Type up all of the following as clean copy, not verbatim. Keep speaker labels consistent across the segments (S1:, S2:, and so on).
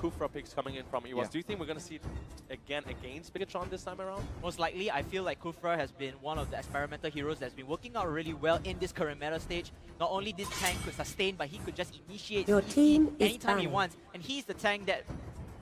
S1: Kufra picks coming in from EVOS.
S2: Yeah.
S1: Do you think we're going to see it again against BIGETRON this time around?
S3: Most likely, I feel like Kufra has been one of the experimental heroes that's been working out really well in this current meta stage. Not only this tank could sustain, but he could just initiate
S4: Your
S3: CC
S4: team is
S3: anytime he
S4: banned.
S3: wants. And he's the tank that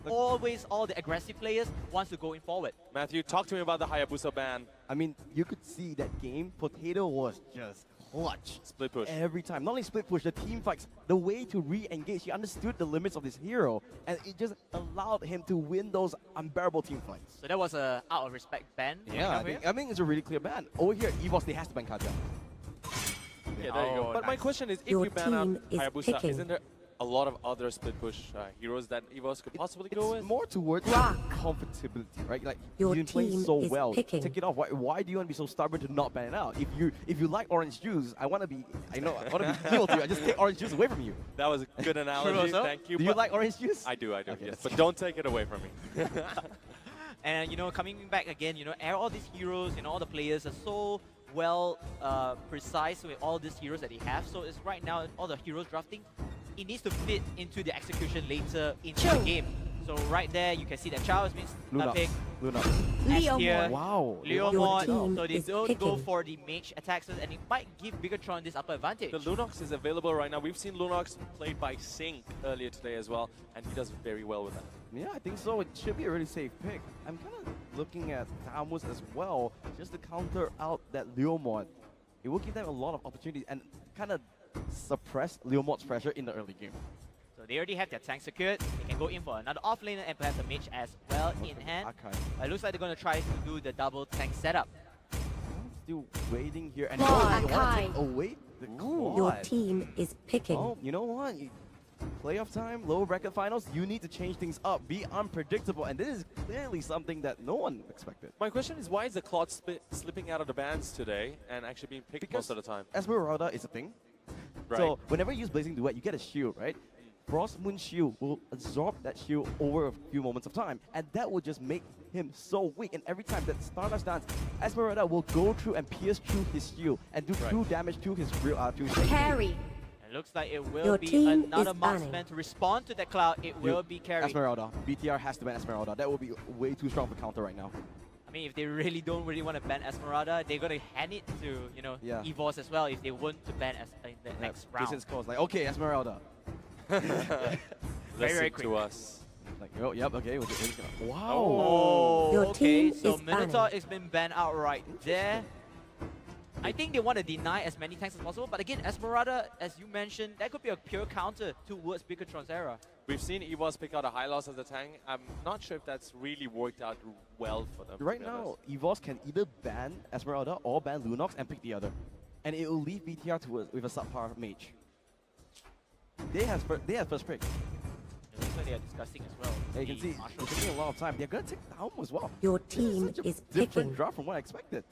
S3: always all the aggressive players wants to go in forward.
S1: Matthew, talk to me about the Hayabusa ban.
S2: I mean, you could see that game, Potato was just clutch.
S1: Split push.
S2: Every time. Not only split push, the team fights, the way to re-engage, he understood the limits of this hero, and it just allowed him to win those unbearable team fights.
S3: So that was a out of respect ban.
S2: Yeah, I think it's a really clear ban. Over here, EVOS, they has to ban Kaja.
S1: Yeah, there you go. But my question is, if
S4: Your
S1: you ban out
S4: team is
S1: Hayabusa,
S4: picking.
S1: isn't there a lot of other split push heroes that EVOS could possibly go with?
S2: It's more towards
S4: Rock.
S2: comfortability, right? Like,
S4: Your
S2: you've been playing
S4: team
S2: so
S4: is
S2: well.
S4: picking.
S2: Take it off. Why do you want to be so stubborn to not ban it out? If you like orange juice, I want to be healed to you. I just take orange juice away from you.
S1: That was a good analogy.
S3: also?
S1: Thank you.
S2: Do you
S1: but
S2: like orange juice?
S1: I do,
S2: Okay,
S1: yes.
S2: that's
S1: But
S2: good.
S1: don't take it away from me.
S3: And, you know, coming back again, you know, all these heroes, you know, all the players are so well precise with all these heroes that they have. So it's right now, all the heroes drafting, it needs to fit into the execution later into the game. So right there, you can see that Chao has been
S2: Luna.
S3: picked.
S2: Luna.
S4: Leo
S3: Tier.
S4: Mon.
S2: Wow.
S3: Leo
S4: Your
S3: Mon,
S4: team
S3: so they
S4: is
S3: don't go
S4: picking.
S3: for the mage attacks, and it might give BIGETRON this upper advantage.
S1: The Lunox is available right now. We've seen Lunox played by Sync earlier today as well, and he does very well with that.
S2: Yeah, I think so. It should be a really safe pick. I'm kind of looking at Tamus as well, just to counter out that Leomon. It will give them a lot of opportunities and kind of suppress Leomon's pressure in the early game.
S3: So they already have their tank secured. They can go in for another offlaner and perhaps a mage as well in hand.
S2: Okay.
S3: It looks like they're going to try to do the double tank setup.
S2: Still waiting here, and
S4: Claw,
S2: they want to
S4: Akai.
S2: take away the quad.
S4: Your team is picking.
S2: Oh, you know what? Playoff time, lower bracket finals, you need to change things up, be unpredictable, and this is clearly something that no one expected.
S1: My question is, why is the Clot slipping out of the bans today and actually being picked most of the time?
S2: Esmeralda is a thing.
S1: Right.
S2: So whenever you use Blazing Duet, you get a shield, right? Frost Moon Shield will absorb that shield over a few moments of time, and that will just make him so weak. And every time that Stardust dance, Esmeralda will go through and pierce through his shield and do 2 damage to his real
S4: Carry.
S3: It looks like it will
S4: Your
S3: be
S4: team
S3: another
S4: is
S3: marksman
S4: banning.
S3: to respond to that cloud. It will be carried.
S2: Esmeralda. BTR has to ban Esmeralda. That will be way too strong of a counter right now.
S3: I mean, if they really don't want to ban Esmeralda, they're going to hand it to, you know,
S2: Yeah.
S3: EVOS as well if they want to ban in the next round.
S2: Jason's call is like, okay, Esmeralda.
S1: Listen
S3: quick.
S1: to us.
S2: Like, oh, yep, okay. We're just gonna, wow.
S3: Oh,
S4: Your
S3: okay.
S4: team
S3: So
S4: is
S3: Minotaur
S4: banned.
S3: has been banned outright there. I think they want to deny as many tanks as possible, but again, Esmeralda, as you mentioned, that could be a pure counter towards BIGETRON's era.
S1: We've seen EVOS pick out a high loss as a tank. I'm not sure if that's really worked out well for them. to
S2: Right
S1: be
S2: now,
S1: honest.
S2: EVOS can either ban Esmeralda or ban Lunox and pick the other. And it will leave BTR with a subpar mage. They have first pick.
S3: It looks like they are discussing as well.
S2: Yeah, you can
S3: the
S2: see
S3: Marshall.
S2: it's taking a lot of time. They're going to take down as well.
S4: Your
S2: This is
S4: team
S2: such a
S4: is
S2: different
S4: picking.
S2: draft from what I expected.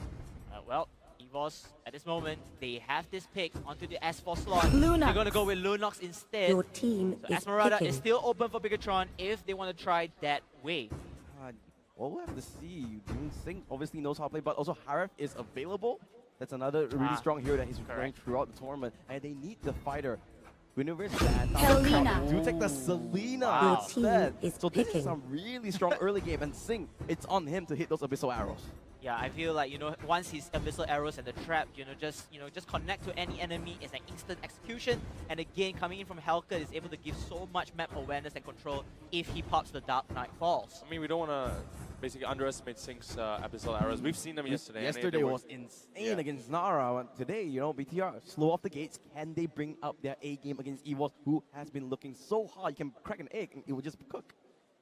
S3: Well, EVOS, at this moment, they have this pick onto the S4 slot.
S4: Lunox.
S3: They're going to go with Lunox instead.
S4: Your team
S3: So
S4: is
S3: Esmeralda
S4: picking.
S3: is still open for BIGETRON if they want to try that way.
S2: Well, we'll have to see. Singh obviously knows how to play, but also Harif is available. That's another really strong hero that he's playing throughout the tournament, and they need the fighter. Universe bad.
S4: Helena.
S2: Do take the Selena
S3: Wow.
S2: instead.
S4: Your team is
S2: So this
S4: picking.
S2: is some really strong early game, and Singh, it's on him to hit those abyssal arrows.
S3: Yeah, I feel like, you know, once his abyssal arrows and the trap, just connect to any enemy, it's an instant execution. And again, coming in from Helka is able to give so much map awareness and control if he pops the Dark Knight Falls.
S1: I mean, we don't want to basically underestimate Sync's abyssal arrows. We've seen them yesterday. and
S2: Yesterday
S1: they were-
S2: was insane against Nara. And today, you know, BTR slow off the gates. Can they bring up their A game against EVOS, who has been looking so hard? You can crack an egg and it will just cook.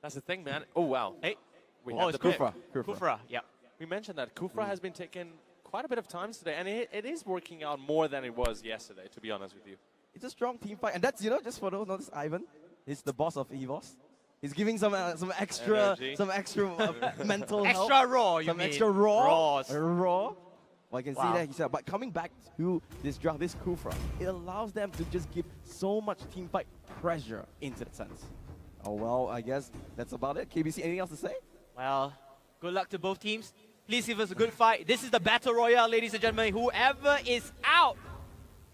S1: That's the thing, man. Oh, wow.
S3: Hey,
S1: We
S3: oh,
S1: have
S3: it's
S1: the pick.
S2: Kufra.
S3: Kufra, yeah.
S1: We mentioned that Kufra has been taking quite a bit of time today, and it is working out more than it was yesterday, to be honest with you.
S2: It's a strong team fight, and that's, you know, just for those notice, Ivan is the boss of EVOS. He's giving some extra
S1: Energy.
S2: mental help.
S3: Extra raw, you
S2: Some
S3: mean.
S2: extra raw.
S3: Raws.
S2: Raw. Well, I can see
S3: Wow.
S2: that he said, but coming back to this draft, this Kufra, it allows them to just give so much team fight pressure into the sense. Oh well, I guess that's about it. KBC, anything else to say?
S3: Well, good luck to both teams. Please give us a good fight. This is the Battle Royale, ladies and gentlemen. Whoever is out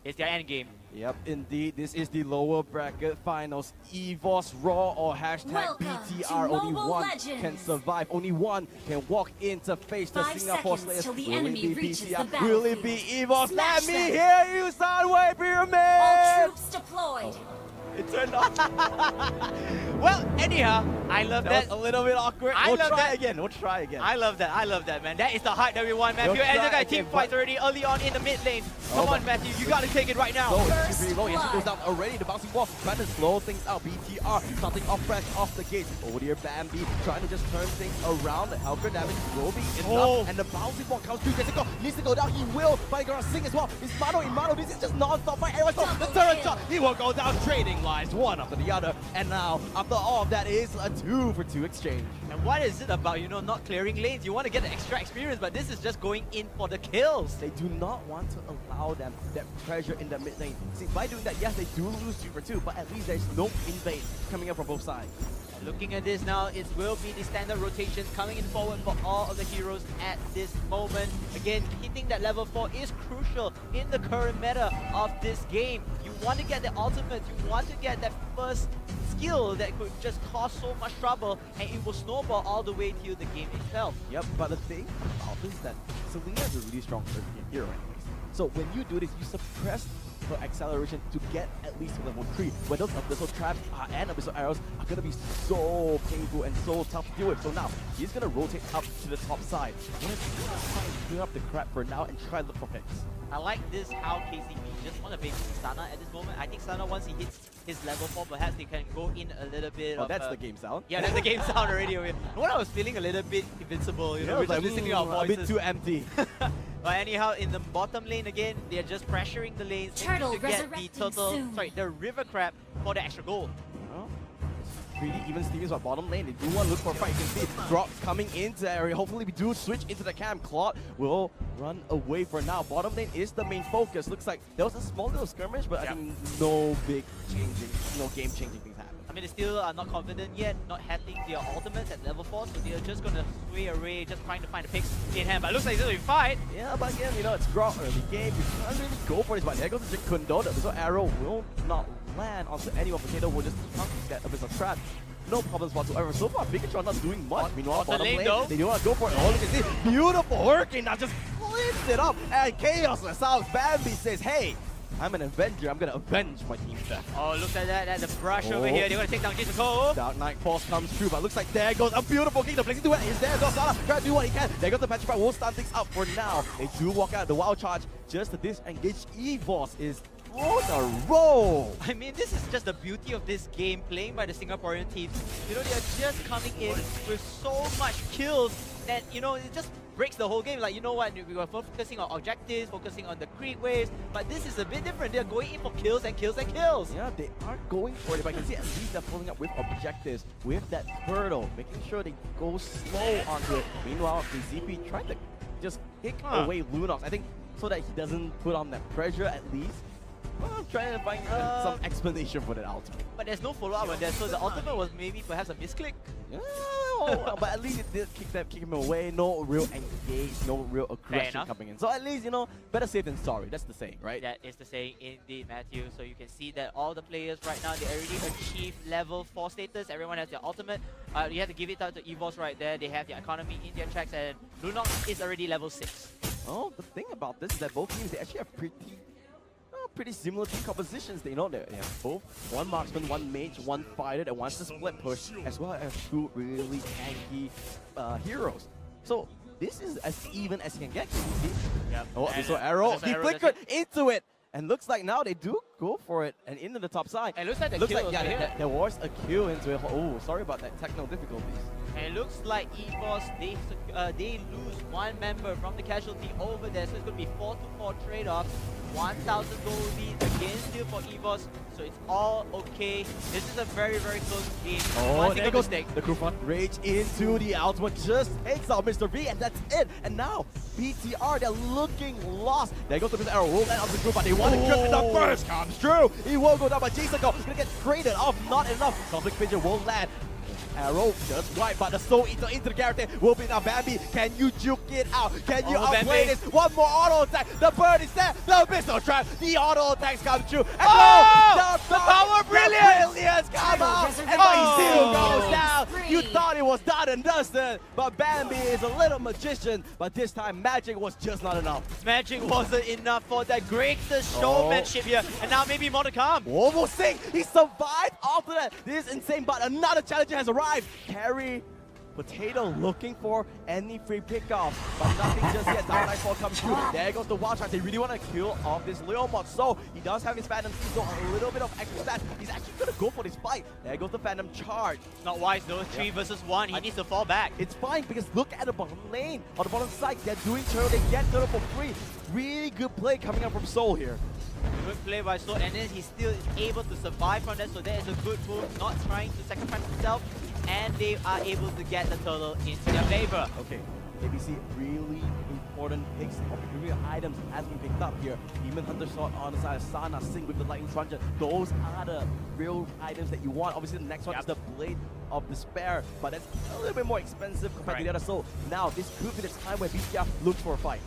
S3: is their end game.
S2: Yep, indeed. This is the lower bracket finals. EVOS Raw or hashtag
S4: Welcome
S2: BTR.
S4: to
S2: Only
S4: Mobile
S2: one
S4: Legends.
S2: can survive. Only one can walk in to face the
S4: 5
S2: Singapore
S4: seconds
S2: Slayers.
S4: till the
S2: Will
S4: enemy
S2: it be
S4: reaches the
S2: BTR? Will it be EVOS?
S4: Smash
S2: Let me
S4: them.
S2: hear you, Sunway Pyramid!
S4: All troops deployed.
S2: It turned off.
S3: Well, anyhow, I love
S2: That
S3: that.
S2: was a little bit awkward.
S3: I
S2: We'll
S3: love
S2: try
S3: that.
S2: again. We'll try again.
S3: I love that, man. That is the hype that we want, Matthew.
S2: We'll
S3: And
S2: try
S3: the guy
S2: again,
S3: team fights
S2: but-
S3: already early on in the mid lane. Come
S2: Oh,
S3: on,
S2: but-
S3: Matthew, you gotta take it right now.
S2: So it's
S4: First
S2: pretty low. Yes, it goes
S4: blood.
S2: down already. The bouncing ball trying to slow things out. BTR starting off fresh off the gate. Over here, Bambi trying to just turn things around. The Helker damage will be enough.
S3: Oh.
S2: And the bouncing ball comes through. Jessica needs to go down. He will. But he's gonna sing as well. It's Mano. This is just non-stop fight. Everyone's the
S4: Double
S2: turret
S4: kill.
S2: shot. He will go down. Trading lines one after the other. And now, after all of that, is a 2-for-2 exchange.
S3: And what is it about, not clearing lanes? You want to get the extra experience, but this is just going in for the kills.
S2: They do not want to allow them that pressure in the mid lane. See, by doing that, yes, they do lose 2-for-2, but at least there's no invade coming up from both sides.
S3: Looking at this now, it will be the standard rotations coming in forward for all of the heroes at this moment. Again, hitting that level 4 is crucial in the current meta of this game. You want to get the ultimate, you want to get that first skill that could just cause so much trouble, and it will snowball all the way till the game itself.
S2: Yep, but the thing about this is that Selena is a really strong hero anyways. So when you do this, you suppress her acceleration to get at least to level 3, where those abyssal traps and abyssal arrows are going to be so painful and so tough to deal with. So now, he's going to rotate up to the top side. Let's try and clear up the crap for now and try to look for picks.
S3: I like this how KCP just want to bait Sana at this moment. I think Sana, once he hits his level 4, perhaps he can go in a little bit
S2: Oh,
S3: of
S2: that's the game sound.
S3: Yeah, that's the game sound already. When I was feeling a little bit invincible,
S2: Yeah,
S3: we're
S2: it was
S3: just listening to our
S2: a
S3: voices.
S2: bit too empty.
S3: But anyhow, in the bottom lane again, they're just pressuring the lanes
S4: Turtle
S3: to get the
S4: resurrecting
S3: turtle,
S4: soon.
S3: the river crab for the extra gold.
S2: Well, it's pretty even Stevens but bottom lane. They do want to look for a fight. You can see drops coming into the area. Hopefully we do switch into the camp. Claude will run away for now. Bottom lane is the main focus. Looks like there was a small little skirmish, but I think no big changing, no game changing things happen.
S3: I mean, they still are not confident yet, not having their ultimates at level 4, so they're just gonna sway away, just trying to find the picks in hand. But it looks like it's gonna be fight.
S2: Yeah, but again, it's Grok early game. You can't really go for this, but there goes the Kundo. The Abyssal Arrow will not land onto anyone. Potato will just chunk that Abyssal Trap. No problems whatsoever. So far, BIGETRON not doing much. Meanwhile,
S3: the
S2: bottom
S3: lane,
S2: lane,
S3: though.
S2: they do want to go for it. Oh, look at this. Beautiful Hurricane now just flips it up. And Chaos Assault Bambi says, hey, I'm an Avenger. I'm going to avenge my team's death.
S3: Oh, look at that, the brush over
S2: Oh.
S3: here. They're gonna take down Jason Cole.
S2: Dark Knight Force comes through, but looks like there goes a beautiful King. The Blazing Duet is there. Sana trying to do what he can. There goes the Petrify. Will stand things up for now. They do walk out. The Wild Charge just to disengage. EVOS is on a roll.
S3: I mean, this is just the beauty of this game, playing by the Singaporean teams. They are just coming in with so much kills that, it just breaks the whole game. Like, you know what, we were focusing on objectives, focusing on the creep waves, but this is a bit different. They're going in for kills and kills and kills.
S2: Yeah, they are going for it, but I can see at least they're following up with objectives, with that turtle, making sure they go slow onto it. Meanwhile, the ZP tried to just kick away Lunox, I think, so that he doesn't put on that pressure at least. Well, I'm trying to find some explanation for that ultimate.
S3: But there's no follow-up on that, so the ultimate was maybe perhaps a misclick.
S2: Yeah, but at least it did kick him away. No real engage, no real aggression
S3: enough.
S2: coming in. So at least, better safe than sorry. That's the saying, right?
S3: That is the saying indeed, Matthew. So you can see that all the players right now, they already achieved level 4 status. Everyone has their ultimate. You have to give it out to EVOS right there. They have their economy in their tracks, and Lunox is already level 6.
S2: Oh, the thing about this is that both teams, they actually have pretty similar team compositions. They have both one marksman, one mage, one fighter that wants to split push, as well as 2 really tanky heroes. So this is as even as you can get. Can you see?
S3: Yep.
S2: Oh,
S3: And
S2: so arrow,
S3: there's
S2: he
S3: arrow,
S2: flickered into it, and looks like now they do go for it and into the top side.
S3: And it looks like the
S2: looks
S3: kill
S2: like
S3: over here.
S2: there was a kill into it. Oh, sorry about that technical difficulties.
S3: And it looks like EVOS, they lose one member from the casualty over there, so it's going to be 4-4 trade-off. 1,000 gold lead again still for EVOS, so it's all okay. This is a very, very close game.
S2: Oh,
S3: One
S2: there
S3: single
S2: goes
S3: mistake.
S2: the Kufan Rage into the ultimate, just takes out Mr. V, and that's it. And now, BTR, they're looking lost. There goes the Mr. Arrow, roll that out the group, but they want to grip, and the burst comes true. He will go down, but Jason Go gonna get traded off, not enough. Conflict Fissure will land. Arrow just right, but the Soul Eater into the character will be now Bambi. Can you juke it out? Can you outplay this? One more auto attack. The bird is there. The missile trap. The auto attacks come through. And
S3: the power
S2: brilliance come out. And he still goes down. You
S4: Free.
S2: thought it was done and dusted, but Bambi is a little magician. But this time, magic was just not enough.
S3: Magic wasn't enough for that greatest showmanship here, and now maybe more to come.
S2: Almost sick. He survived after that. This is insane, but another challenger has arrived. Carry Potato looking for any free pickoff, but nothing just yet. Down 9-4 comes through. There goes the wild shot. They really want to kill off this Leo mod. So he does have his Phantom Seed, so a little bit of extra stats. He's actually going to go for this fight. There goes the Phantom Charge.
S3: Not wise though. 3 versus 1. He needs to fall back.
S2: It's fine because look at the bottom lane. On the bottom side, they're doing turtle. They get turtle for free. Really good play coming up from Soul here.
S3: Good play by Soul, and then he still is able to survive from that, so that is a good move, not trying to sacrifice himself, and they are able to get the turtle into their favor.
S2: Okay, ABC really important picks of premium items has been picked up here. Demon Hunter Sword on the side of Sana, Sync with the Lightning Truncheon. Those are the real items that you want. Obviously the next one is the Blade of Despair, but that's a little bit more expensive compared to the other. So now this could be the time where BTR looks for a fight.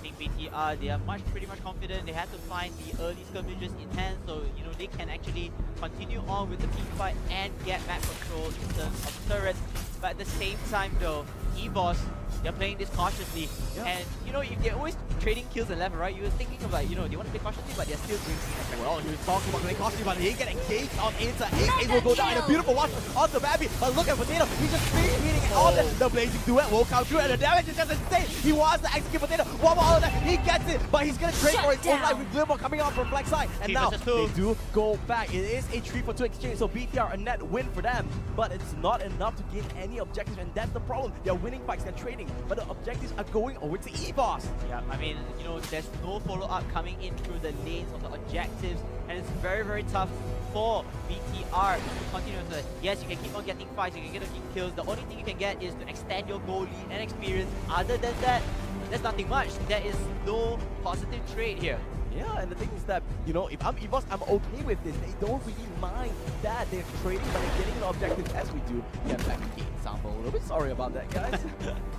S3: I think BTR, they are pretty much confident. They had to find the early skirmishes in hand, so you know they can actually continue on with the team fight and get map control in terms of turrets. But at the same time though, EVOS, they're playing this cautiously. And you know, if they're always trading kills and left, right, you're thinking of like, you know, they want to play cautiously, but they're still doing things.
S2: Well, you talk about playing cautiously, but he get engaged on inside. Ace will go down in a beautiful watch on the Bambi. But look at Potato, he's just hitting all the blazing duet will come through, and the damage is just insane. He wants to execute Potato. One more of that, he gets it, but he's gonna trade for his own life with Glimmer coming out from black side. And now they do go back. It is a 3-for-2 exchange, so BTR a net win for them. But it's not enough to gain any objectives, and that's the problem. They're winning fights, they're trading, but the objectives are going over to EVOS.
S3: Yeah, I mean, you know, there's no follow-up coming in through the lanes of the objectives, and it's very, very tough for BTR to continue to, yes, you can keep on getting fights, you can get kills. The only thing you can get is to extend your goal lead and experience. Other than that, there's nothing much. There is no positive trade here.
S2: Yeah, and the thing is that, you know, if I'm EVOS, I'm okay with this. They don't really mind that they're trading, but they're getting the objectives as we do. Yeah, back to game sample. A little bit sorry about that, guys.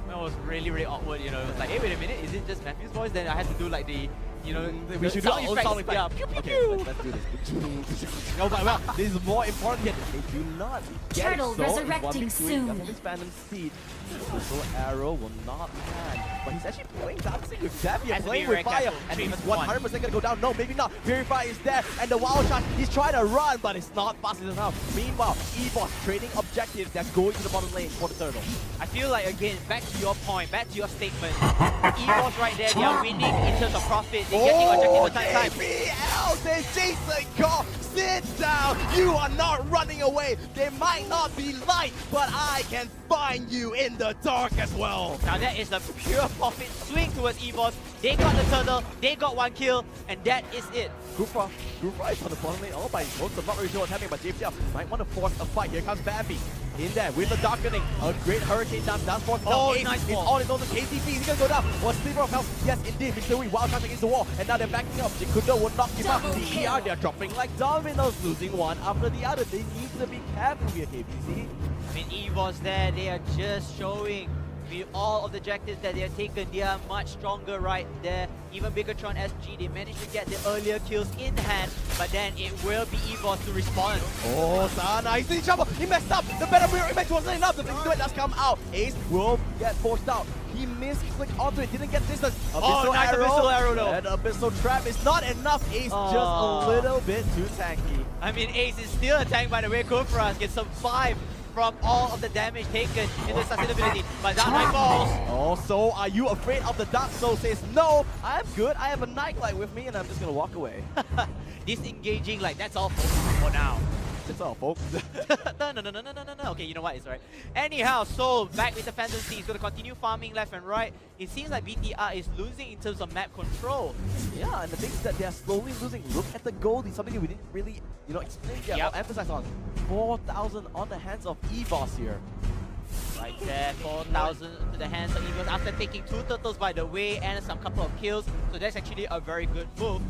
S3: That was really, really awkward, you know. It was like, hey, wait a minute, is it just Matthew's voice? Then I had to do like the, you know,
S2: we should do our own sound effect.
S3: Yeah, pew, pew,
S2: Okay,
S3: pew.
S2: let's do this. No, but well, this is more important yet. They do not get
S4: Turtle
S2: it, so
S4: resurrecting soon.
S2: That's his Phantom Seed. So Arrow will not land. But he's actually playing dancing with Dev. He's playing with fire. And he's 100% gonna go down. No, maybe not. Purify is there. And the wild shot, he's trying to run, but it's not fast enough. Meanwhile, EVOS trading objectives that's going to the bottom lane for the turtle.
S3: I feel like, again, back to your point, back to your statement. EVOS right there, they are winning in terms of profit. They're getting objectives at time.
S2: MPL says Jason Cole, sit down. You are not running away. They might not be light, but I can find you in the dark as well.
S3: Now that is a pure profit swing towards EVOS. They got the turtle, they got 1 kill, and that is it.
S2: Gufra is on the bottom lane all by himself. I'm not really sure what's happening, but JPL might want to force a fight. Here comes Bambi. In there with the darkening. A great hurricane down force.
S3: Oh,
S2: Ace
S3: nice
S2: is
S3: ball.
S2: on his own. The KTP, he's gonna go down. One sliver of health. Yes, indeed. Mr. Wee wild shot against the wall. And now they're backing up. Jikundo will knock him out. The ER, they're dropping like dominoes, losing one after the other. They need to be careful here, KBC.
S3: I mean, EVOS there, they are just showing with all of the objectives that they have taken, they are much stronger right there. Even BIGETRON SG, they managed to get the earlier kills in hand, but then it will be EVOS to respond.
S2: Oh, Sana, he's in trouble. He messed up. The better mirror image wasn't enough. The big duet does come out. Ace will get forced out. He misclicked onto it, didn't get distance.
S3: Oh, nice abyssal arrow though.
S2: And abyssal trap is not enough. Ace just a little bit too tanky.
S3: I mean, Ace is still a tank, by the way. Kufras can survive from all of the damage taken in the sustainability, but Dark Knight falls.
S2: Oh, so are you afraid of the Dark Soul? Says, no, I'm good. I have a nightlight with me and I'm just gonna walk away.
S3: Disengaging, like, that's all for now.
S2: That's all, folks.
S3: No. Okay, you know what? It's alright. Anyhow, so back with the Phantom Seed. He's going to continue farming left and right. It seems like BTR is losing in terms of map control.
S2: Yeah, and the thing is that they're slowly losing. Look at the gold. It's something we didn't really, you know, explain yet or emphasize on. 4,000 on the hands of EVOS here.
S3: Right there, 4,000 to the hands of EVOS after taking 2 turtles by the way and some couple of kills. So that's actually a very good move.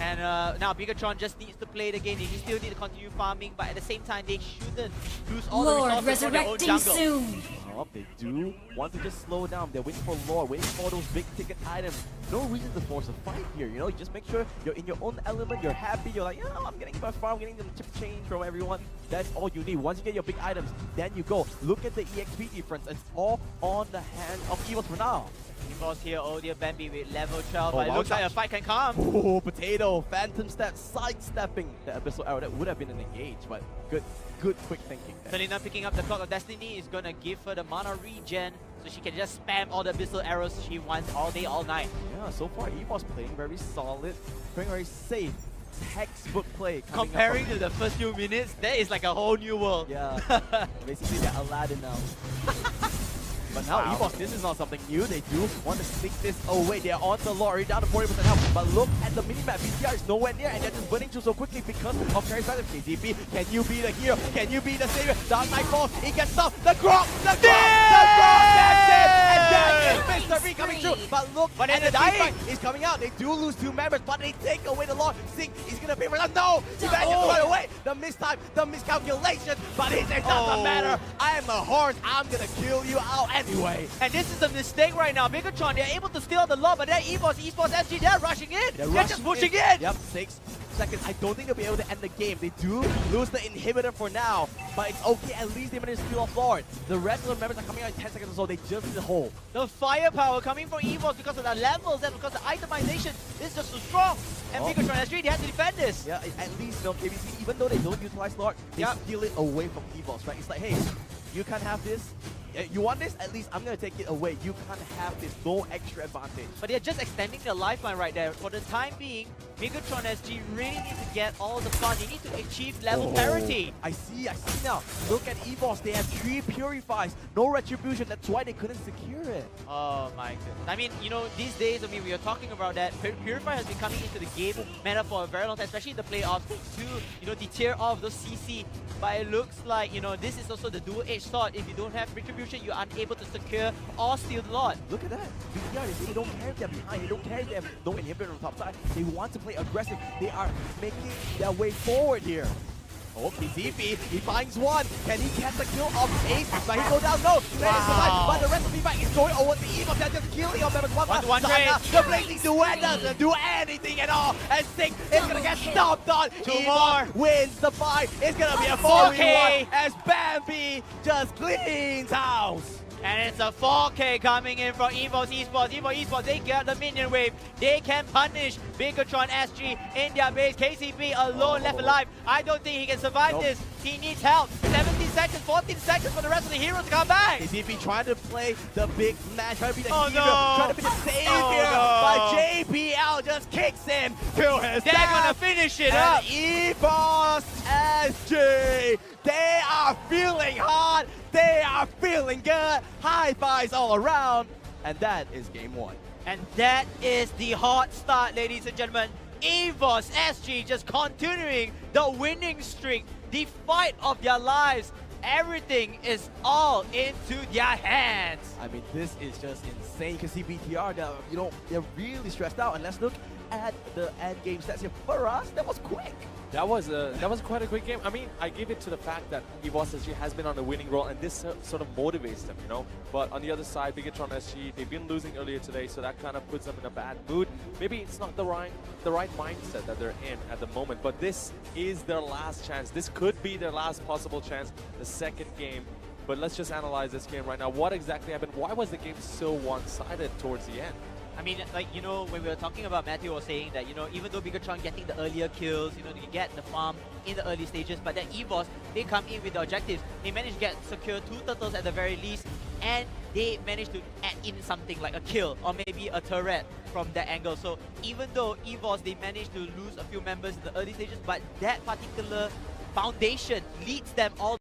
S3: And now BIGETRON just needs to play the game. They still need to continue farming, but at the same time, they shouldn't lose all the
S4: Lord
S3: resources for their own
S4: resurrecting
S3: jungle.
S4: soon.
S2: Oh, they do want to just slow down. They're waiting for lore, waiting for those big ticket items. No reason to force a fight here, you know? You just make sure you're in your own element, you're happy, you're like, you know, I'm getting my farm, getting the chip change from everyone. That's all you need. Once you get your big items, then you go. Look at the EXP difference. It's all on the hand of EVOS for now.
S3: EVOS here, oh dear Bambi with level 12,
S2: Oh,
S3: but it
S2: wow,
S3: looks like a
S2: touch.
S3: fight can come.
S2: Oh, potato, phantom step, sidestepping the abyssal arrow. That would have been an engage, but good quick thinking there.
S3: Selena picking up the Clock of Destiny is gonna give her the mana regen, so she can just spam all the abyssal arrows she wants all day, all night.
S2: Yeah, so far EVOS playing very solid, playing very safe. Textbook play. coming up
S3: Comparing
S2: from-
S3: to the first few minutes, that is like a whole new world.
S2: Yeah, basically they're Aladdin now. But now
S3: Wow.
S2: EVOS, this is not something new. They do want to sneak this away. They're on the law, already down to 40% health. But look at the minimap. BTR is nowhere near, and they're just burning through so quickly because of Carry's Phantom. KZP, can you be the hero? Can you be the savior? Dark Knight falls. He gets stuff. The Grok! The Grok! That's it! And that is Mr. B coming through. But look
S3: But
S2: at
S3: they're
S2: the
S3: dying.
S2: team fight. He's coming out. They do lose 2 members, but they take away the law. Sing, he's gonna pay for that. No! He manages to run away. The mistime, the miscalculation, but he says it doesn't matter. I am a horse. I'm gonna kill you out anyway.
S3: And this is a mistake right now. BIGETRON, they're able to steal the law, but they're EVOS, Esports, SG, they're rushing in. They're just pushing in.
S2: Yep, 6 seconds. I don't think they'll be able to end the game. They do lose the inhibitor for now, but it's okay. At least they managed to steal off Lord. The rest of the members are coming out in 10 seconds or so. They just need to hold.
S3: The firepower coming from EVOS because of the levels and because the itemization is just so strong. And
S2: Oh.
S3: BIGETRON, SG, they have to defend this.
S2: Yeah, at least, you know, KBC, even though they don't utilize Lord, they
S3: Yep.
S2: steal it away from EVOS, right? It's like, hey, you can't have this. You want this? At least I'm gonna take it away. You can't have this. No extra advantage.
S3: But they're just extending their lifeline right there. For the time being, BIGETRON SG really need to get all the fun. They need to achieve level parity.
S2: I see now. Look at EVOS. They have 3 purifies. No retribution. That's why they couldn't secure it.
S3: Oh my goodness. I mean, you know, these days, I mean, we are talking about that. Purify has been coming into the game meta for a very long time, especially in the playoffs, to, you know, deter off those CC. But it looks like, you know, this is also the dual-edged sword. If you don't have retribution, you're unable to secure or steal the lot.
S2: Look at that. BTR, they don't care if they're behind. They don't care if they have no inhibitor on the top side. They want to play aggressive. They are making their way forward here. Oh, KZP, he finds one. Can he catch the kill of Ace? But he go down, no.
S3: Wow.
S2: But the rest of the team is going over to EVOS. They're just killing on members.
S3: One
S2: Sana,
S3: trade.
S2: the Blazing Duet doesn't do anything at all. And Six is gonna get stomped on.
S3: Two
S2: EVOS
S3: more.
S2: wins the fight. It's gonna be a
S3: 4K.
S2: 4v1 as Bambi just cleans house.
S3: And it's a 4K coming in from EVOS Esports. EVOS Esports, they get the minion wave. They can punish BIGETRON SG in their base. KCP alone left alive. I don't think he can survive
S2: Nope.
S3: this. He needs help. 17 seconds, 14 seconds for the rest of the heroes to come back.
S2: KZP trying to play the big man, trying to be the
S3: Oh,
S2: hero,
S3: no.
S2: trying to be the savior,
S3: Oh,
S2: but
S3: no.
S2: JPL just kicks him to his
S3: They're
S2: death.
S3: gonna finish it
S2: And
S3: up.
S2: EVOS SG, they are feeling hot, they are feeling good, high fives all around, and that is game 1.
S3: And that is the hot start, ladies and gentlemen. EVOS SG just continuing the winning streak, the fight of their lives. Everything is all into their hands.
S2: I mean, this is just insane. You can see BTR, they're really stressed out, and let's look at the end game stats here. For us, that was quick.
S1: That was quite a quick game. I mean, I give it to the fact that EVOS SG has been on a winning roll, and this sort of motivates them, you know. But on the other side, BIGETRON SG, they've been losing earlier today, so that kind of puts them in a bad mood. Maybe it's not the right mindset that they're in at the moment, but this is their last chance. This could be their last possible chance, the second game. But let's just analyze this game right now. What exactly happened? Why was the game so one-sided towards the end?
S3: I mean, like, you know, when we were talking about, Matthew was saying that, you know, even though BIGETRON getting the earlier kills, you know, they get the farm in the early stages, but then EVOS, they come in with the objectives. They managed to secure 2 turtles at the very least, and they managed to add in something like a kill or maybe a turret from that angle. So even though EVOS, they managed to lose a few members in the early stages, but that particular foundation leads them all